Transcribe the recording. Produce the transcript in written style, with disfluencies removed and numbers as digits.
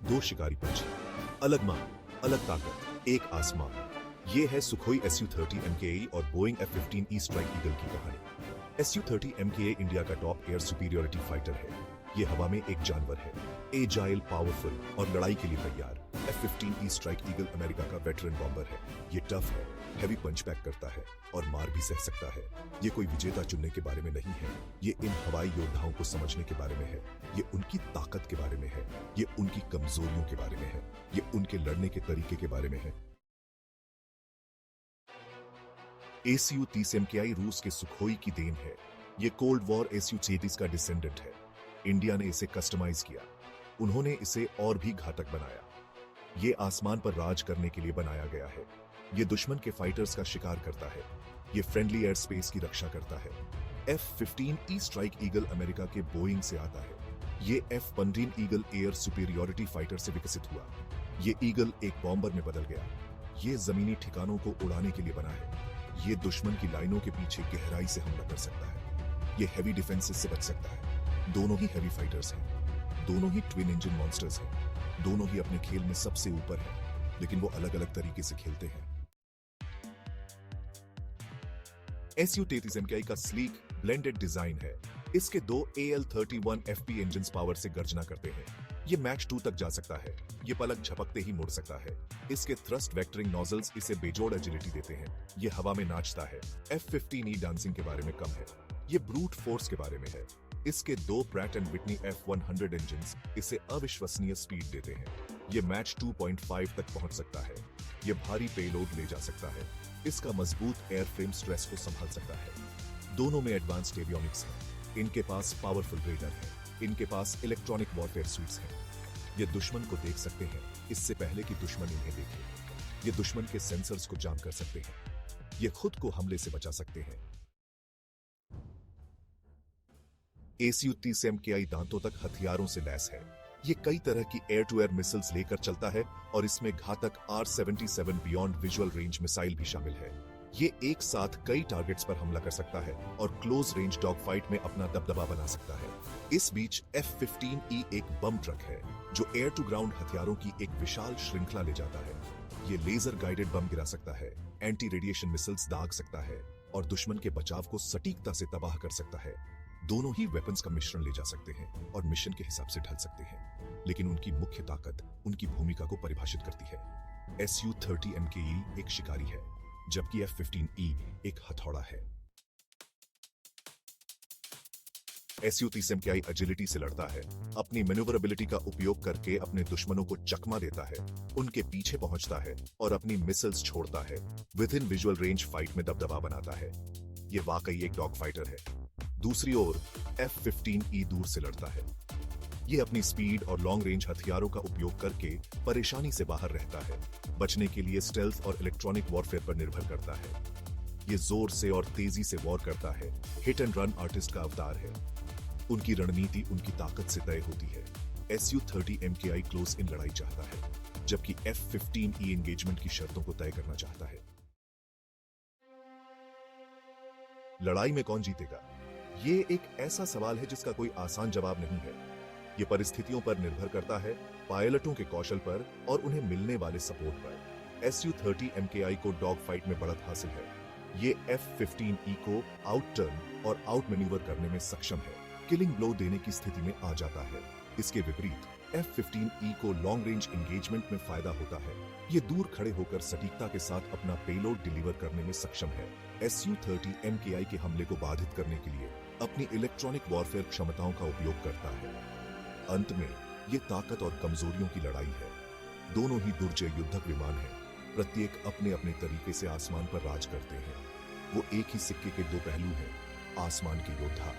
दो शिकारी पंछी, अलग मां, अलग ताकत, एक आसमान। ये है सुखोई Su-30 MKE और बोइंग F-15E स्ट्राइक ईगल की कहानी। Su-30 MKE इंडिया का टॉप एयर सुपीरियोरिटी फाइटर है। ये हवा में एक जानवर है, एजाइल, पावरफुल और लड़ाई के लिए तैयार। F-15E स्ट्राइक ईगल अमेरिका का वेटरन बॉम्बर है। ये टफ है, हैवी पंच पैक करता है और मार भी सह सकता है। ये कोई विजेता चुनने के बारे में नहीं है, ये इन हवाई योद्धाओं को समझने के बारे में है। ये उनकी ताकत के बारे में है, ये उनकी कमजोरियों के बारे में है, ये उनके लड़ने के तरीके के बारे में है। Su-30 MKI रूस के सुखोई की देन है। ये कोल्ड वॉर Su-33 का डिसेंडेंट है। इंडिया ने इसे कस्टमाइज किया, उन्होंने इसे और भी घातक बनाया। ये आसमान पर राज करने के लिए बनाया गया है। ये दुश्मन के फाइटर्स का शिकार करता है। ये फ्रेंडली एयर स्पेस की रक्षा करता है। F-15E स्ट्राइक ईगल अमेरिका के बोइंग से आता है। ये F-15 eagle air superiority fighter से विकसित हुआ। ये ईगल एक बॉम्बर में बदल गया। ये जमीनी ठिकानों को उड़ाने के लिए बना है। ये दुश्मन की लाइनों के पीछे गहराई से हमला कर सकता है। ये हैवी डिफेंसेस से बच सकता है। दोनों ही हैवी फाइटर्स हैं, दोनों ही ट्विन इंजन मॉन्स्टर्स हैं, दोनों ही अपने खेल में सबसे ऊपर हैं, लेकिन वो अलग अलग तरीके से खेलते हैं। Su-33 MKI का स्लीक ब्लेंडेड डिजाइन है। इसके दो AL-31 FP इंजन्स पावर से गर्जना करते हैं। ये मैच 2 तक जा सकता है। ये पलक झपकते ही मुड़ सकता है। इसके थ्रस्ट वेक्टरिंग नोजल्स इसे बेजोड़ एजिलिटी देते हैं। ये हवा में नाचता है। F-15E डांसिंग के बारे में कम है, ये ब्रूट फोर्स के बारे में है। इसके दो Pratt and Whitney F-100 engines इसे अविश्वसनीय स्पीड देते हैं। ये मैच 2.5 तक पहुंच सकता है। ये भारी पेलोड ले जा सकता है। इसका मजबूत एयरफ्रेम स्ट्रेस को संभाल सकता है। दोनों में एडवांस्ड एवियोनिक्स है। इनके पास पावरफुल रेडर है। इनके पास इलेक्ट्रॉनिक वॉरफेयर सूट्स हैं। ये दुश्मन को देख सकते हैं इससे पहले कि दुश्मन इन्हें देखे। ये दुश्मन के सेंसर्स को जाम कर सकते हैं। ये खुद को हमले से बचा सकते हैं। Su-30 MKI दांतों तक हथियारों से लैस है। ये कई तरह की एयर टू एयर मिसाइल्स लेकर चलता है और इसमें घातक R-77 beyond visual range missile भी शामिल है। ये एक साथ कई टारगेट्स पर हमला कर सकता है और क्लोज रेंज डॉग फाइट में अपना दबदबा बना सकता है। इस बीच F-15E एक बम ट्रक है जो एयर टू ग्राउंड हथियारों की एक विशाल श्रृंखला ले जाता है। ये लेजर गाइडेड बम गिरा सकता है, एंटी रेडिएशन मिसाइल्स दाग सकता है और दुश्मन के बचाव को सटीकता से तबाह कर सकता है। दोनों ही वेपन्स का मिश्रण ले जा सकते हैं और मिशन के हिसाब से ढल सकते हैं, लेकिन उनकी मुख्य ताकत उनकी भूमिका को परिभाषित करती है। Su-30 MKE एक शिकारी है, जबकि F-15E एक हथौड़ा है। Su-30 MKI एजिलिटी से लड़ता है, अपनी मैन्यूवरेबिलिटी का उपयोग करके अपने दुश्मनों को चकमा देता है, उनके पीछे पहुंचता है और अपनी मिसाइल्स छोड़ता है। With in visual range fight में दबदबा बनाता है। ये वाकई एक डॉग फाइटर है। दूसरी ओर F-15E दूर से लड़ता है। ये अपनी स्पीड और लॉन्ग रेंज हथियारों का उपयोग करके परेशानी से बाहर रहता है। बचने के लिए स्टेल्थ और इलेक्ट्रॉनिक वॉरफेयर पर निर्भर करता है। ये जोर से और तेजी से वॉर करता है। हिट एंड रन आर्टिस्ट का अवतार है। उनकी रणनीति उनकी ताकत से तय होती है। Su-30 MKI क्लोज इन लड़ाई चाहता है, जबकि F-15E एंगेजमेंट की शर्तों को तय करना चाहता है। लड़ाई में कौन जीतेगा? ये एक ऐसा सवाल है जिसका कोई आसान जवाब नहीं है। ये परिस्थितियों पर निर्भर करता है, पायलटों के कौशल पर और उन्हें मिलने वाले सपोर्ट पर। Su-30 MKI को डॉग फाइट में बढ़त हासिल है। ये F-15E को आउट टर्न और आउट मैन्यूवर करने में सक्षम है, किलिंग ब्लो देने की स्थिति में आ जाता है। इसके विपरीत F-15E को लॉन्ग रेंज एंगेजमेंट में फायदा होता है। ये दूर खड़े होकर सटीकता के साथ अपना पेलोड डिलीवर करने में सक्षम है। Su-30 MKI के हमले को बाधित करने के लिए अपनी इलेक्ट्रॉनिक वॉरफेयर क्षमताओं का उपयोग करता है। अंत में ये ताकत और कमजोरियों की लड़ाई है। दोनों ही दुर्जय युद्धक विमान हैं, प्रत्येक अपने अपने तरीके से आसमान पर राज करते हैं। वो एक ही सिक्के के दो पहलू हैं, आसमान के योद्धा।